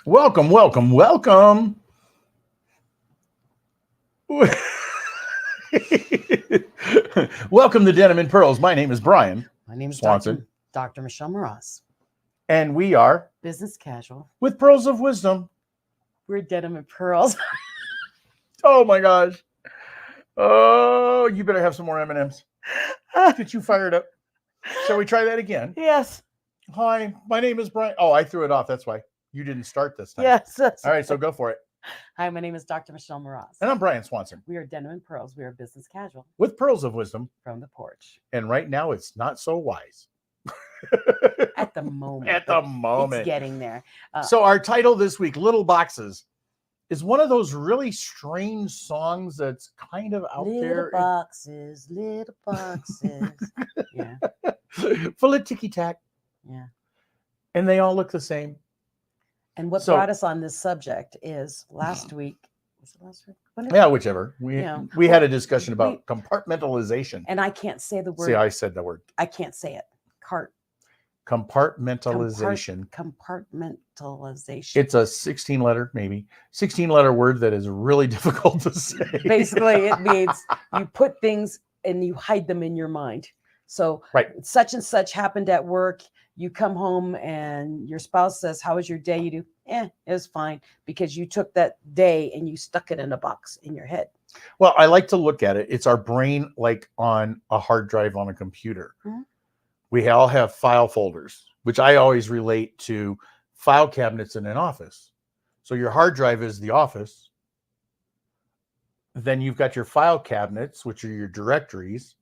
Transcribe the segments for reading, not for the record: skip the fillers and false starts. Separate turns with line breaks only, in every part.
Welcome, welcome, welcome. Welcome to Denim and Pearls. My name is Brian
My name is
Swanson,
Dr. Michelle Moroz.
and we are
Business casual.
with Pearls of Wisdom.
We're Denim and Pearls.
Oh my gosh! Oh, you better have some more M&Ms. Get you fired up. Shall we try that again?
Yes.
Hi, my name is Brian. Oh, I threw it off. That's why you didn't start this time.
Yes.
All right, so go for it.
Hi, my name is Dr. Michelle Moroz.
And I'm Brian Swanson
We are Denim and Pearls. We are business casual
with Pearls of Wisdom.
from the porch.
And right now, it's not so wise.
At the moment.
At the moment.
It's getting there.
So our title this week, Little Boxes, is one of those really strange songs that's kind of out
little
there.
Boxes, little boxes. Yeah.
Full of ticky-tack.
Yeah.
And they all look the same.
And what
So-
brought us on this subject is last week. Was it last week?
Yeah, whichever. We had a discussion about compartmentalization.
And I can't say the word.
See, I said the word.
I can't say it.
Compartmentalization.
Compartmentalization.
It's a 16-letter, maybe 16-letter word that is really difficult to say.
Basically, it means you put things and you hide them in your mind. So,
Right.
Such and such happened at work. You come home and your spouse says, "How was your day?" You do, "It was fine," because you took that day and you stuck it in a box in your head.
Well, I like to look at it. It's our brain like on a hard drive on a computer.
Mhm.
We all have file folders, which I always relate to file cabinets in an office. So your hard drive is the office. Then you've got your file cabinets, which are your directories.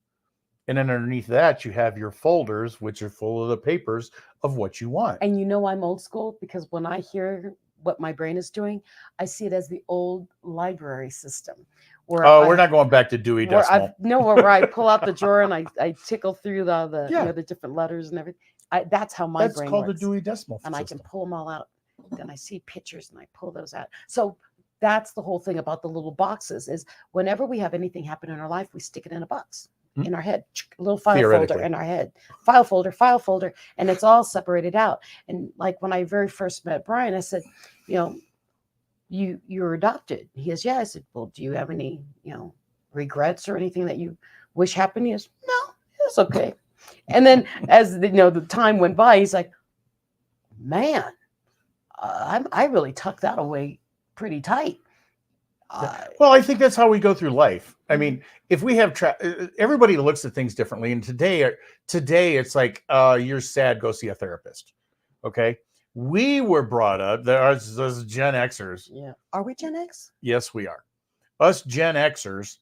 And then underneath that, you have your folders, which are full of the papers of what you want.
And I'm old school because when I hear what my brain is doing, I see it as the old library system.
We're not going back to Dewey Decimal.
Where I pull out the drawer and I tickle through the different letters and everything. That's how my brain
called
works.
the Dewey Decimal
and
system.
I can pull them all out. Then I see pictures and I pull those out. So that's the whole thing about the little boxes is whenever we have anything happen in our life, we stick it in a box in our head, a little file folder in our head, file folder, and it's all separated out. And like when I very first met Brian, I said, you're adopted. He goes, yeah. I said, well, do you have any, regrets or anything that you wish happened? He goes, no, it's okay. And then as the time went by, he's like, man, I really tucked that away pretty tight.
Well, I think that's how we go through life. I mean, if we have everybody looks at things differently, and today it's like you're sad, go see a therapist. Okay, we were brought up. There's Gen Xers.
Yeah, are we Gen X?
Yes, we are. Us Gen Xers.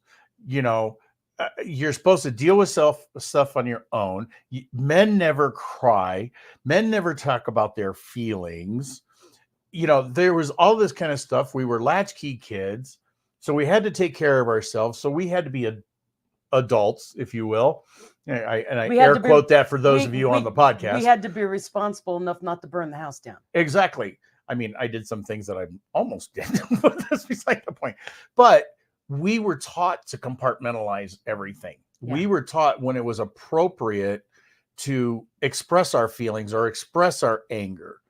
You're supposed to deal with stuff on your own. Men never cry. Men never talk about their feelings. There was all this kind of stuff. We were latchkey kids, so we had to take care of ourselves. So we had to be adults, if you will. I air quote that for those of you on the podcast.
We had to be responsible enough not to burn the house down.
Exactly. I mean, I did some things that I almost did, but that's beside the point. But we were taught to compartmentalize everything. Yeah. We were taught when it was appropriate to express our feelings or express our anger.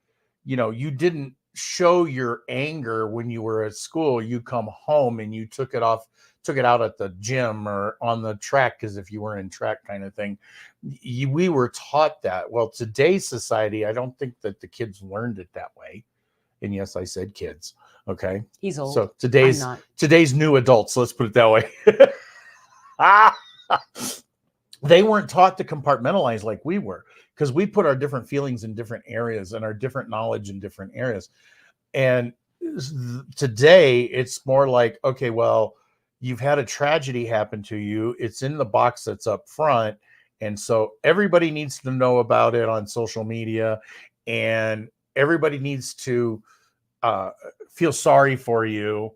You didn't show your anger when you were at school. You come home and you took it out at the gym or on the track, because if you were in track kind of thing, we were taught that. Well, today's society, I don't think that the kids learned it that way. And yes, I said kids. Okay.
He's old.
So today's new adults, let's put it that way. They weren't taught to compartmentalize like we were, because we put our different feelings in different areas and our different knowledge in different areas. And today it's more like, okay, well, you've had a tragedy happen to you. It's in the box that's up front. And so everybody needs to know about it on social media, and everybody needs to feel sorry for you.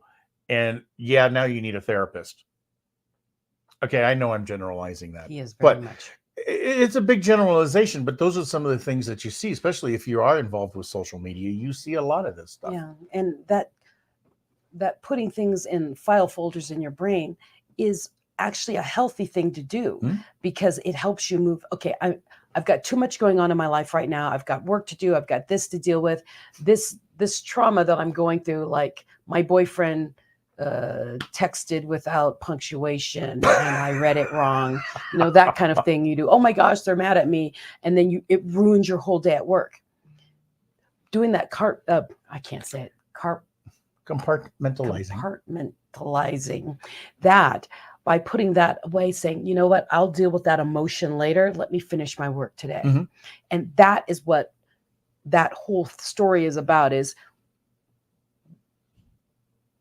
And yeah, now you need a therapist. Okay, I know I'm generalizing that.
He is very much.
It's a big generalization, but those are some of the things that you see, especially if you are involved with social media. You see a lot of this stuff.
Yeah, and that putting things in file folders in your brain is actually a healthy thing to do, because it helps you move. Okay, I've got too much going on in my life right now. I've got work to do. I've got this to deal with. This trauma that I'm going through, like my boyfriend texted without punctuation and I read it wrong, that kind of thing you do. Oh my gosh, they're mad at me. And then it ruins your whole day at work. Doing that I can't say it. Compartmentalizing that, by putting that away, saying, you know what, I'll deal with that emotion later. Let me finish my work today.
Mm-hmm.
And that is what that whole story is about, is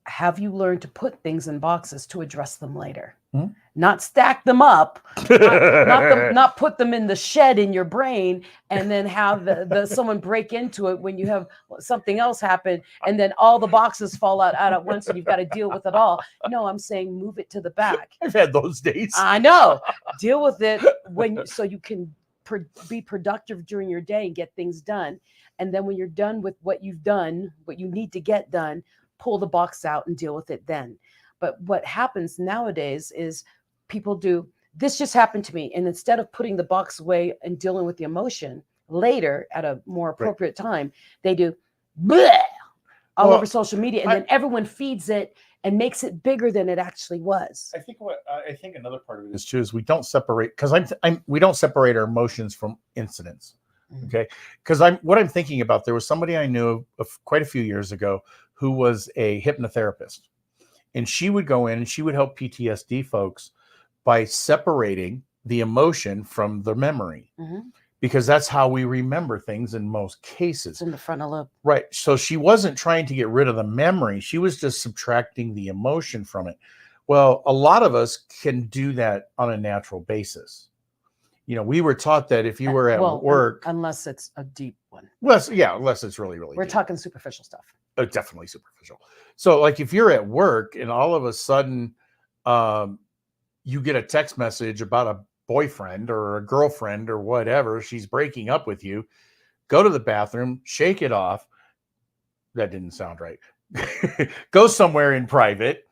have you learned to put things in boxes to address them later? Mm-hmm. Not stack them up, not put them in the shed in your brain and then have the someone break into it when you have something else happen and then all the boxes fall out at once and you've got to deal with it all. No, I'm saying move it to the back.
I've had those days.
I know. Deal with it so you can be productive during your day and get things done. And then when you're done with what you've done, what you need to get done, pull the box out and deal with it then. But what happens nowadays is people do, this just happened to me. And instead of putting the box away and dealing with the emotion later at a more appropriate time, they do bleh all over social media. And then everyone feeds it and makes it bigger than it actually was.
I think another part of it is too, is we don't separate, because we don't separate our emotions from incidents. Okay. Because what I'm thinking about, there was somebody I knew quite a few years ago who was a hypnotherapist. And she would go in and she would help PTSD folks by separating the emotion from the memory. Mm-hmm. Because that's how we remember things in most cases.
It's in the frontal lobe.
Right. So she wasn't trying to get rid of the memory. She was just subtracting the emotion from it. Well, a lot of us can do that on a natural basis. We were taught that if you were at work.
Unless it's a deep one.
Unless it's really, really
We're
deep.
Talking superficial stuff.
Definitely superficial. So like if you're at work and all of a sudden you get a text message about a boyfriend or a girlfriend or whatever, she's breaking up with you, go to the bathroom, shake it off. That didn't sound right. Go somewhere in private,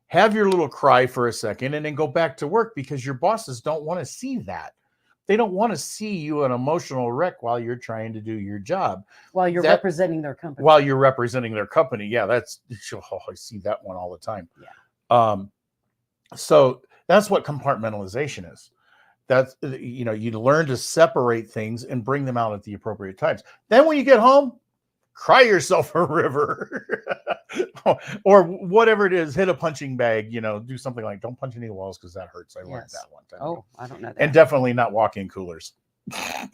have your little cry for a second, and then go back to work, because your bosses don't want to see that. They don't want to see you an emotional wreck while you're trying to do your job.
While you're representing their company.
Yeah, I see that one all the time.
Yeah.
So that's what compartmentalization is. That's, you learn to separate things and bring them out at the appropriate times. Then when you get home, cry yourself a river or whatever it is, hit a punching bag, do something like, don't punch any walls because that hurts. I learned that one time.
Oh, I don't know that.
And definitely not walk-in coolers. I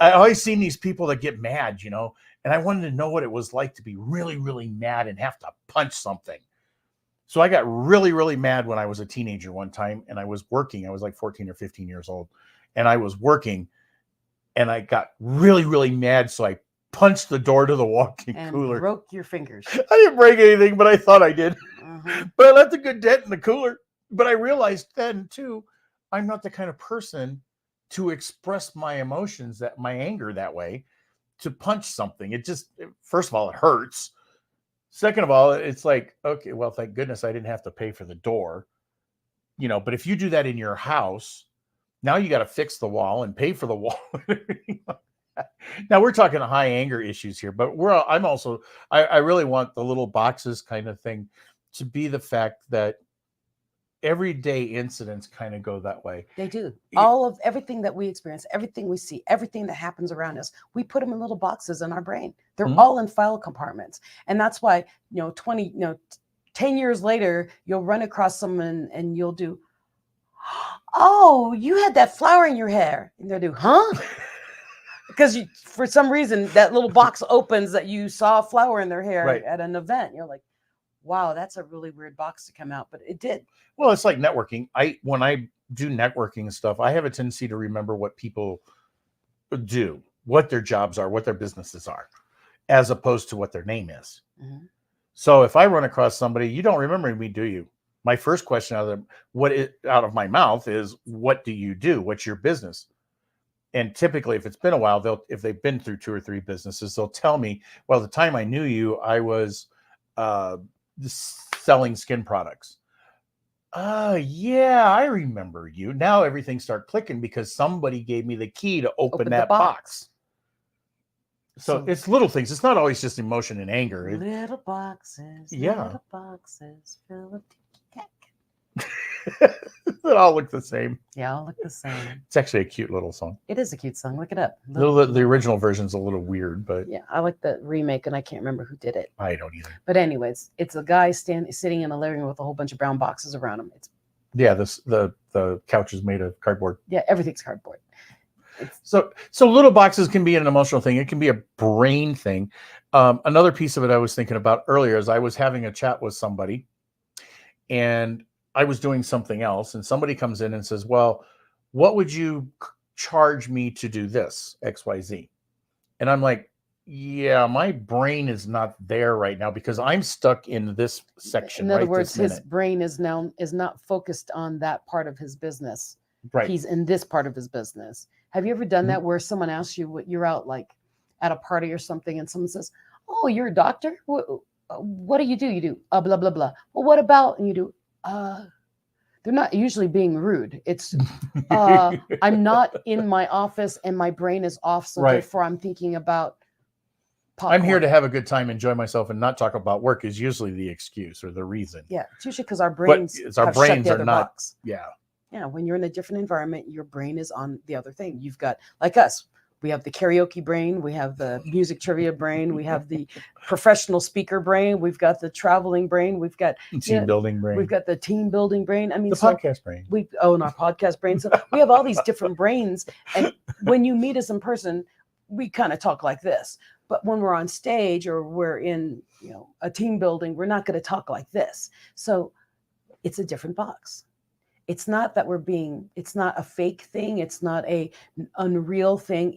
always seen these people that get mad, and I wanted to know what it was like to be really, really mad and have to punch something. So I got really, really mad when I was a teenager one time, and I was working. I was like 14 or 15 years old, and I was working, and I got really, really mad. So I punched the door to the walk-in cooler.
Broke your fingers.
I didn't break anything, but I thought I did. But I left a good dent in the cooler. But I realized then too, I'm not the kind of person to express my emotions, my anger that way, to punch something. It just, first of all, it hurts. Second of all, it's like, okay, well, thank goodness I didn't have to pay for the door. But if you do that in your house, now you got to fix the wall and pay for the wall. Now we're talking high anger issues here, but I really want the little boxes kind of thing to be the fact that everyday incidents kind of go that way.
They do. All of everything that we experience, everything we see, everything that happens around us, we put them in little boxes in our brain. They're all in file compartments. And that's why, 10 years later, you'll run across someone and you'll do, oh, you had that flower in your hair. And they'll do, huh? Because for some reason, that little box opens that you saw a flower in their hair at an event. You're like, wow, that's a really weird box to come out, but it did.
Well, it's like networking. When I do networking stuff, I have a tendency to remember what people do, what their jobs are, what their businesses are, as opposed to what their name is. Mm-hmm. So if I run across somebody, you don't remember me, do you? My first question out of my mouth is, what do you do? What's your business? And typically, if it's been a while, if they've been through 2 or 3 businesses, they'll tell me, well, the time I knew you, I was selling skin products. Yeah, I remember you. Now everything started clicking because somebody gave me the key to open that box. So it's little things. It's not always just emotion and anger.
Little boxes.
Yeah.
Little boxes full of ticky-tack.
They all look the same.
Yeah, all look the same.
It's actually a cute little song.
It is a cute song. Look it up.
The original version's a little weird, but
yeah, I like the remake, and I can't remember who did it.
I don't either.
But anyways, it's a guy sitting in a living room with a whole bunch of brown boxes around him. It's
the couch is made of cardboard.
Yeah, everything's cardboard.
So little boxes can be an emotional thing. It can be a brain thing. Another piece of it I was thinking about earlier is I was having a chat with somebody, and I was doing something else, and somebody comes in and says, well, what would you charge me to do this, XYZ? And I'm like, yeah, my brain is not there right now because I'm stuck in this section.
In other words, his brain is not focused on that part of his business.
Right.
He's in this part of his business. Have you ever done that where someone asks you what you're out like at a party or something, and someone says, oh, you're a doctor? What do? You do blah, blah, blah. Well, what about, and you do, they're not usually being rude. It's, I'm not in my office and my brain is off. So therefore I'm thinking about popcorn.
I'm here to have a good time, enjoy myself, and not talk about work is usually the excuse or the reason.
Yeah. It's usually because our brains,
are not.
Box.
Yeah.
Yeah. When you're in a different environment, your brain is on the other thing. You've got, like us, we have the karaoke brain, we have the music trivia brain, we have the professional speaker brain, we've got the traveling brain, we've got
team building brain,
we've got the team building brain. I mean,
the podcast brain.
We own our podcast brain. So we have all these different brains. And when you meet us in person, we kind of talk like this. But when we're on stage or we're in, a team building, we're not going to talk like this. So it's a different box. It's not that it's not a fake thing. It's not an unreal thing.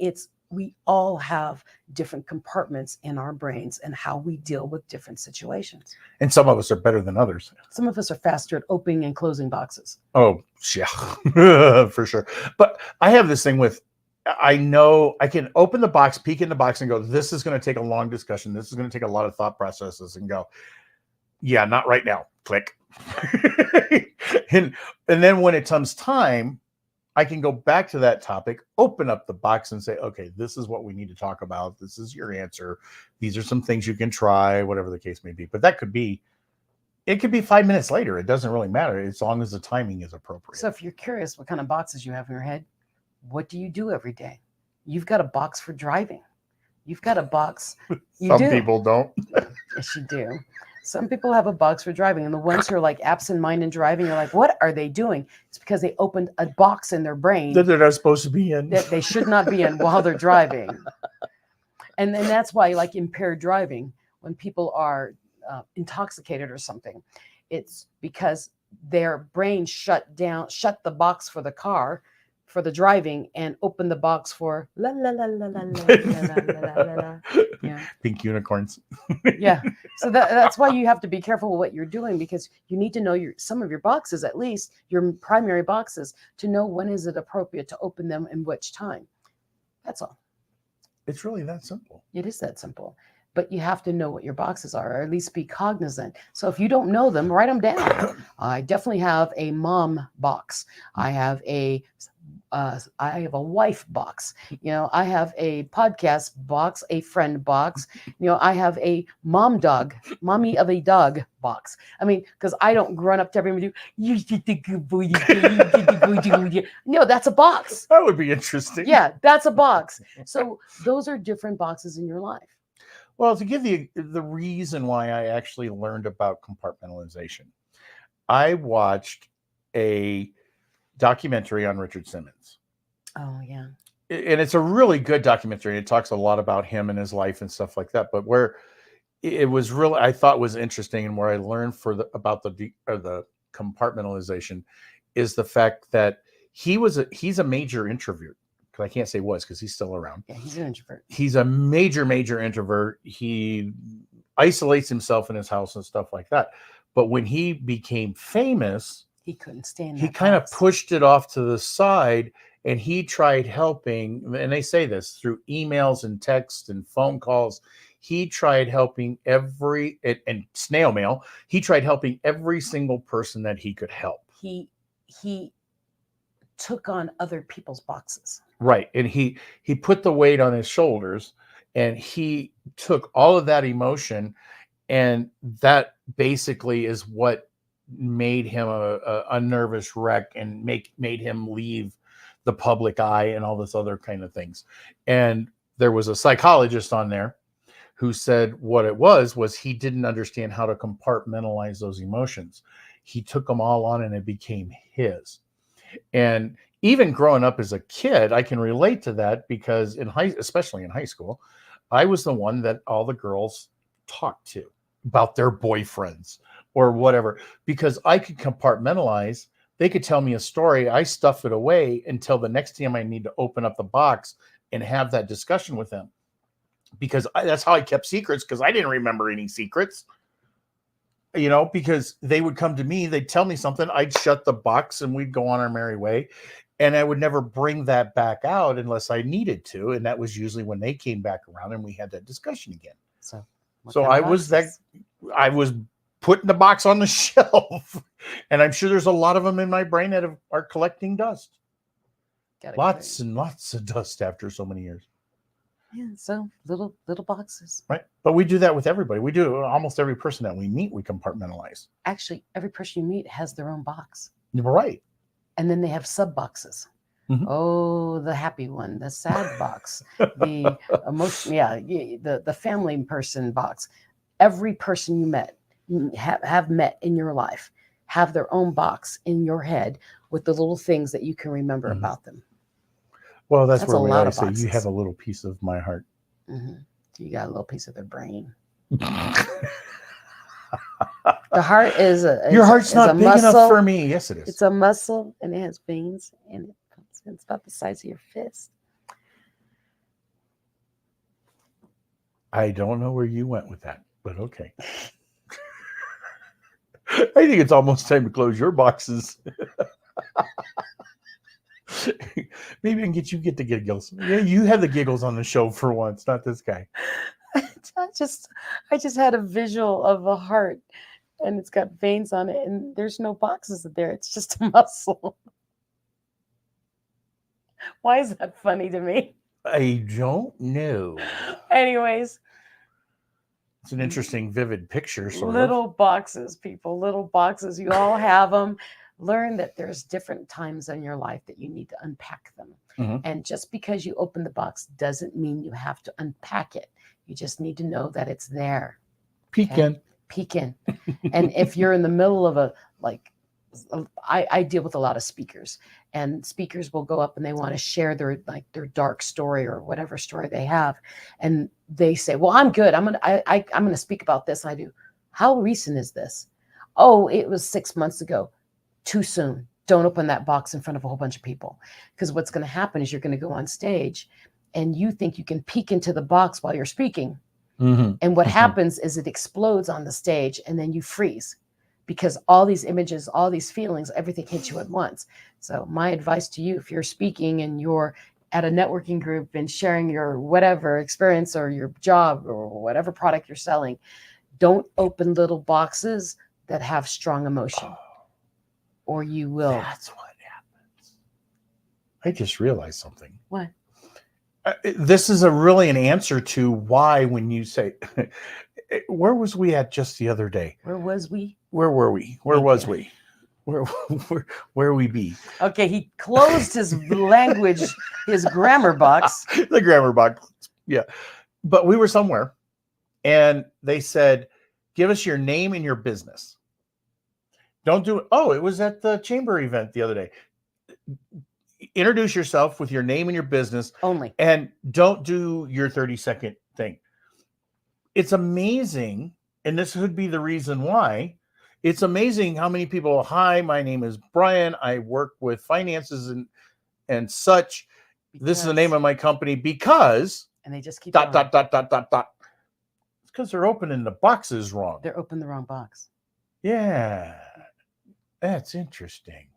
We all have different compartments in our brains and how we deal with different situations.
And some of us are better than others.
Some of us are faster at opening and closing boxes.
Oh, yeah, for sure. But I have this thing with, I know I can open the box, peek in the box and go, this is going to take a long discussion. This is going to take a lot of thought processes, and go, yeah, not right now. Click. and then when it comes time, I can go back to that topic, open up the box and say, okay, this is what we need to talk about. This is your answer. These are some things you can try, whatever the case may be. But it could be 5 minutes later. It doesn't really matter as long as the timing is appropriate.
So if you're curious what kind of boxes you have in your head, what do you do every day? You've got a box for driving. You've got a box.
Some people don't.
Yes, you do. Some people have a box for driving, and the ones who are like absent-minded driving, you're like, what are they doing? It's because they opened a box in their brain
that they're not supposed to be in.
That they should not be in while they're driving. And then that's why, like impaired driving, when people are intoxicated or something, it's because their brain shut the box for the car, for the driving, and open the box for la la la la la la la la la la. Yeah.
Pink unicorns.
Yeah. So that's why you have to be careful with what you're doing, because you need to know some of your boxes, at least your primary boxes, to know when is it appropriate to open them and which time. That's all.
It's really that simple.
It is that simple. But you have to know what your boxes are, or at least be cognizant. So if you don't know them, write them down. I definitely have a mom box. I have a wife box. I have a podcast box, a friend box. I have a mommy of a dog box. I mean, because I don't run up to everybody and do, you did the good boy, you did the good. No, that's a box.
That would be interesting.
Yeah, that's a box. So those are different boxes in your life.
Well, to give you the reason why I actually learned about compartmentalization, I watched a documentary on Richard Simmons.
Oh, yeah.
And it's a really good documentary. It talks a lot about him and his life and stuff like that. But where it was really, I thought was interesting, and where I learned about the compartmentalization is the fact that he's a major introvert. I can't say was, because he's still around.
Yeah, he's an introvert.
He's a major introvert. He isolates himself in his house and stuff like that. But when he became famous,
he couldn't stand.
He kind of pushed it off to the side, and he tried helping. And they say this through emails and texts and phone calls. He tried helping and snail mail. He tried helping every single person that he could help.
he took on other people's boxes.
Right. And he put the weight on his shoulders, and he took all of that emotion, and that basically is what made him a nervous wreck and made him leave the public eye and all this other kind of things. And there was a psychologist on there who said what it was he didn't understand how to compartmentalize those emotions. He took them all on and it became his. And even growing up as a kid, I can relate to that, because especially in high school, I was the one that all the girls talked to about their boyfriends or whatever, because I could compartmentalize. They could tell me a story. I stuff it away until the next time I need to open up the box and have that discussion with them, because that's how I kept secrets, because I didn't remember any secrets. Because they would come to me, they'd tell me something, I'd shut the box and we'd go on our merry way. And I would never bring that back out unless I needed to. And that was usually when they came back around and we had that discussion again. So I was putting the box on the shelf, and I'm sure there's a lot of them in my brain that are collecting dust. Lots and lots of dust after so many years.
Yeah, so little boxes.
Right. But we do that with everybody. We do. Almost every person that we meet, we compartmentalize.
Actually, every person you meet has their own box.
Right.
And then they have sub boxes. Mm-hmm. Oh, the happy one, the sad box, the emotion, the family person box. Every person you have met in your life have their own box in your head with the little things that you can remember about them.
Well, that's where we always say, you have a little piece of my heart.
Mm-hmm. You got a little piece of their brain. The heart is
your heart's not big enough for me. Yes, it is.
It's a muscle, and it has veins, and it's about the size of your fist.
I don't know where you went with that, but okay. I think it's almost time to close your boxes. Maybe I can get the giggles. Yeah, you have the giggles on the show for once, not this guy.
I just had a visual of a heart, and it's got veins on it, and there's no boxes there. It's just a muscle. Why is that funny to me?
I don't know.
Anyways.
It's an interesting, vivid picture.
Little boxes, people, little boxes. You all have them. Learn that there's different times in your life that you need to unpack them. Mm-hmm. And just because you open the box doesn't mean you have to unpack it. You just need to know that it's there.
Peek in.
And if you're in the middle of I deal with a lot of speakers, and speakers will go up and they want to share their dark story or whatever story they have. And they say, well, I'm good. I'm going to speak about this. I do. How recent is this? Oh, it was 6 months ago. Too soon. Don't open that box in front of a whole bunch of people, because what's going to happen is you're going to go on stage and you think you can peek into the box while you're speaking. Mm-hmm. And what happens is it explodes on the stage, and then you freeze, because all these images, all these feelings, everything hits you at once. So my advice to you, if you're speaking and you're at a networking group and sharing your whatever experience or your job or whatever product you're selling, don't open little boxes that have strong emotion. Or you will.
That's what happens. I just realized something.
What?
This is really an answer to why, when you say, where was we at just the other day?
Where was we?
Where were we? Where was we? Where we be?
Okay, he closed his language, his grammar box.
The grammar box. Yeah. But we were somewhere, and they said, give us your name and your business. Don't do it. Oh, it was at the chamber event the other day. Introduce yourself with your name and your business
only,
and don't do your 30-second thing. It's amazing, and this would be the reason why. It's amazing how many people, hi, my name is Brian. I work with finances and such. This is the name of my company, because
and they just keep
dot. It's because they're opening the boxes wrong.
They're opening the wrong box.
Yeah. That's interesting.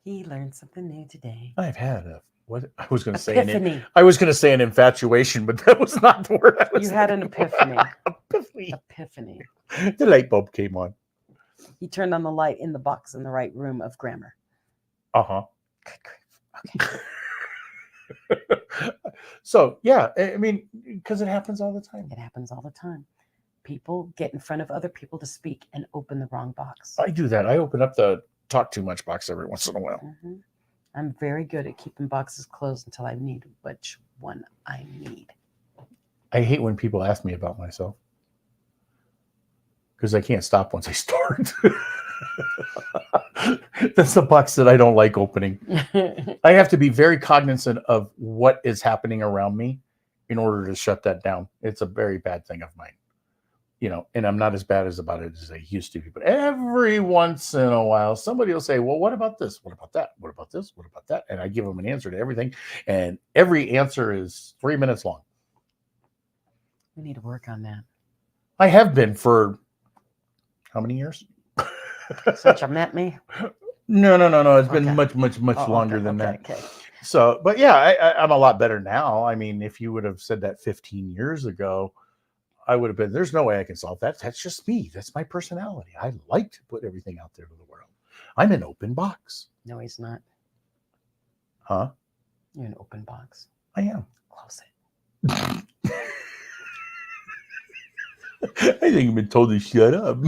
He learned something new today.
I've had what I was going to say. I was going to say an infatuation, but that was not the word.
You had an epiphany.
Epiphany.
Epiphany.
The light bulb came on.
He turned on the light in the box in the right room of grammar.
Uh-huh.
Good grief. Okay.
So, yeah, I mean, because it happens all the time.
It happens all the time. People get in front of other people to speak and open the wrong box.
I do that. I open up the talk too much box every once in a while.
Mm-hmm. I'm very good at keeping boxes closed until I need which one I need.
I hate when people ask me about myself because I can't stop once I start. That's the box that I don't like opening. I have to be very cognizant of what is happening around me in order to shut that down. It's a very bad thing of mine, and I'm not as bad about it as I used to be. But every once in a while, somebody will say, well, what about this? What about that? What about this? What about that? And I give them an answer to everything. And every answer is 3 minutes long.
We need to work on that.
I have been for how many years?
Since you met me?
No. It's been much longer than that.
Okay.
So, but yeah, I'm a lot better now. I mean, if you would have said that 15 years ago, I would have been, there's no way I can solve that. That's just me. That's my personality. I like to put everything out there to the world. I'm an open box.
No, he's not.
Huh?
You're an open box.
I am.
Close it.
I think I've been told to shut up.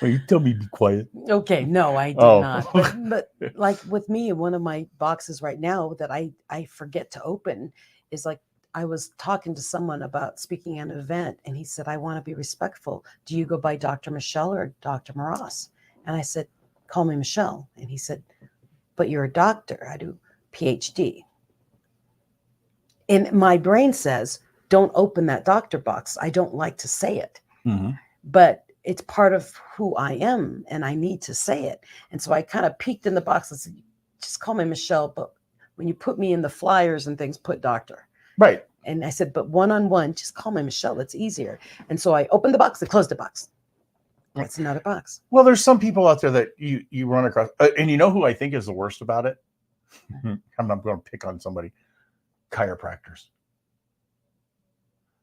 Well, you tell me to be quiet.
Okay, no, I did not. But like with me, one of my boxes right now that I forget to open is like, I was talking to someone about speaking at an event, and he said, I want to be respectful. Do you go by Dr. Michelle or Dr. Moras? And I said, call me Michelle. And he said, but you're a doctor. I do PhD. And my brain says, don't open that doctor box. I don't like to say it.
Mm-hmm.
But it's part of who I am, and I need to say it. And so I kind of peeked in the box and said, just call me Michelle. But when you put me in the flyers and things, put doctor.
Right.
And I said, but one-on-one, just call me Michelle. It's easier. And so I opened the box and closed the box. That's another box.
Well, there's some people out there that you run across. And you know who I think is the worst about it? I'm not going to pick on somebody. Chiropractors.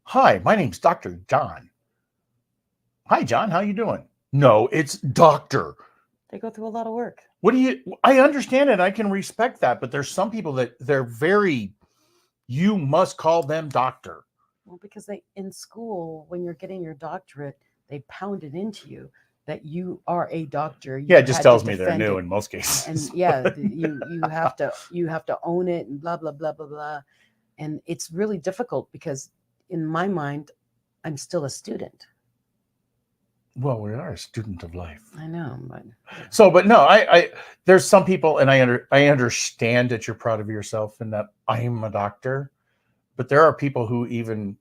Hi, my name's Dr. John. Hi, John. How you doing? No, it's doctor.
They go through a lot of work.
I understand it. I can respect that. But there's some people that they're very, you must call them doctor.
Well, because in school, when you're getting your doctorate, they pound it into you that you are a doctor.
Yeah, it just tells me they're new in most cases.
And yeah, you have to own it and blah, blah, blah, blah, blah. And it's really difficult because in my mind, I'm still a student.
Well, we are a student of life.
I know, but
no, I there's some people, and I understand that you're proud of yourself and that I'm a doctor, but there are people who even,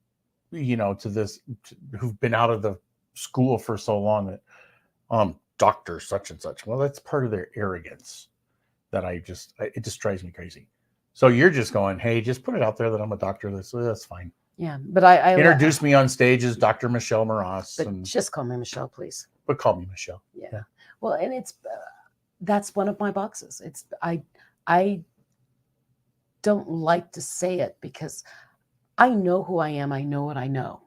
who've been out of the school for so long that, doctor such and such. Well, that's part of their arrogance that it just drives me crazy. So you're just going, hey, just put it out there that I'm a doctor. That's fine.
Yeah, but I
introduce me on stage as Dr. Michelle Moras.
But just call me Michelle, please.
But call me Michelle.
Yeah. Well, and it's that's one of my boxes. It's I don't like to say it because I know who I am. I know what I know.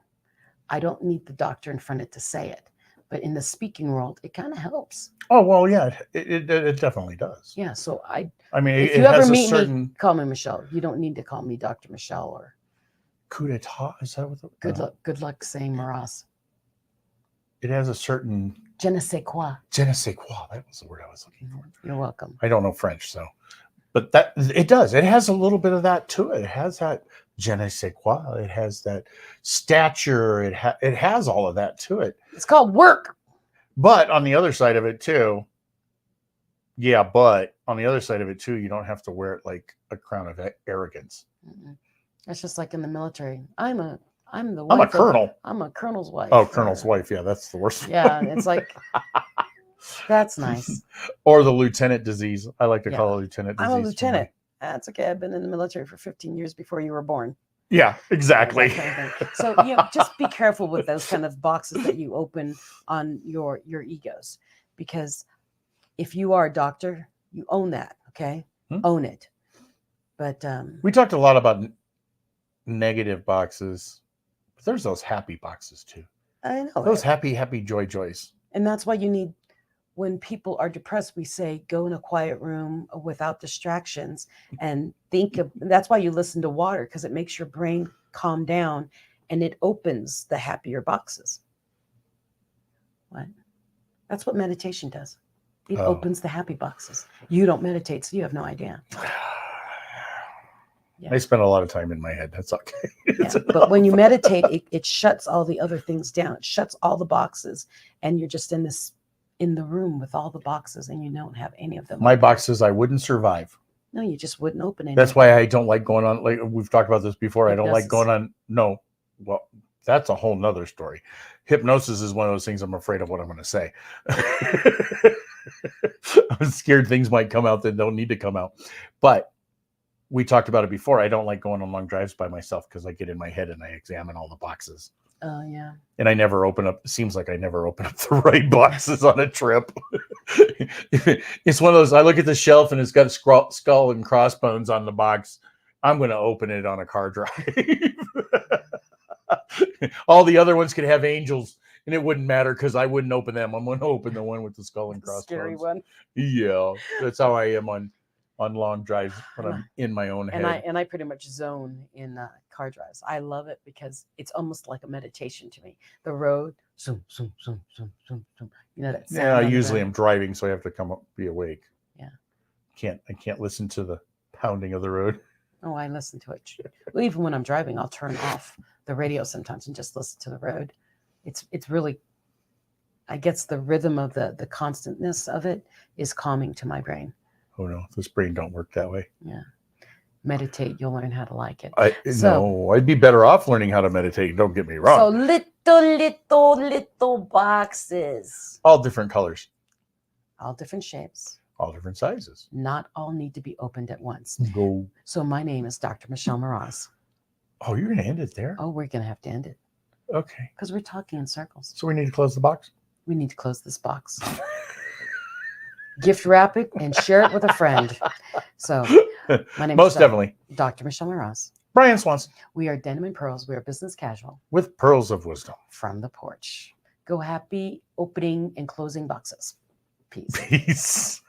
I don't need the doctor in front of it to say it. But in the speaking world, it kind of helps.
Oh, well, yeah, it definitely does.
Yeah. So I
mean,
if you ever meet me, call me Michelle. You don't need to call me Dr. Michelle or
coup d'etat. Is that what?
Good luck saying Moras.
It has a certain
je ne sais quoi.
Je ne sais quoi. That was the word I was looking for.
You're welcome.
I don't know French, so, but that it does. It has a little bit of that to it. It has that je ne sais quoi. It has that stature. It has all of that to it.
It's called work.
But on the other side of it too, you don't have to wear it like a crown of arrogance.
Mm-mm. That's just like in the military. I'm a
colonel.
I'm a colonel's wife.
Oh, colonel's wife. Yeah, that's the worst.
Yeah, it's like that's nice.
Or the lieutenant disease. I like to call it lieutenant disease.
I'm a lieutenant. That's okay. I've been in the military for 15 years before you were born.
Yeah, exactly.
So just be careful with those kind of boxes that you open on your egos, because if you are a doctor, you own that. Okay, own it. But
we talked a lot about negative boxes, but there's those happy boxes too.
I know
Those
it.
happy joys.
And that's why you need, when people are depressed, we say go in a quiet room without distractions and think of. That's why you listen to water, because it makes your brain calm down and it opens the happier boxes. What? That's what meditation does. It opens the happy boxes. You don't meditate, so you have no idea.
Yeah. I spend a lot of time in my head. That's okay.
Yeah, but when you meditate, it shuts all the other things down. It shuts all the boxes, and you're just in the room with all the boxes, and you don't have any of them.
My boxes, I wouldn't survive.
No, you just wouldn't open any.
That's why I don't like going on. Like we've talked about this before. Hypnosis. I don't like going on. No, well, that's a whole nother story. Hypnosis is one of those things I'm afraid of what I'm going to say. I'm scared things might come out that don't need to come out. But we talked about it before. I don't like going on long drives by myself because I get in my head and I examine all the boxes.
Oh, yeah.
And I never open up. It seems like I never open up the right boxes on a trip. It's one of those, I look at the shelf and it's got a skull and crossbones on the box. I'm going to open it on a car drive. All the other ones could have angels and it wouldn't matter because I wouldn't open them. I'm going to open the one with the skull and crossbones.
Scary one.
Yeah. That's how I am on long drives when I'm in my own head.
And I pretty much zone in car drives. I love it because it's almost like a meditation to me. The road, zoom, zoom, zoom, zoom, zoom, zoom. You know that sound.
Yeah, usually I'm driving, so I have to come up, be awake.
Yeah.
I can't listen to the pounding of the road.
Oh, I listen to it. Well, even when I'm driving, I'll turn off the radio sometimes and just listen to the road. It's really, I guess the rhythm of the constantness of it is calming to my brain.
Oh no, this brain don't work that way.
Yeah. Meditate, you'll learn how to like it.
No, I'd be better off learning how to meditate. Don't get me wrong.
So little boxes.
All different colors.
All different shapes.
All different sizes.
Not all need to be opened at once.
Go.
So my name is Dr. Michelle Mraz.
Oh, you're going to end it there?
Oh, we're going to have to end it.
Okay.
Because we're talking in circles.
So we need to close the box?
We need to close this box. Gift wrap it and share it with a friend. So my name
is definitely
Dr. Michelle Mraz.
Brian Swanson.
We are Denim and Pearls. We are business casual.
With pearls of wisdom.
From the porch. Go happy opening and closing boxes. Peace.
Peace.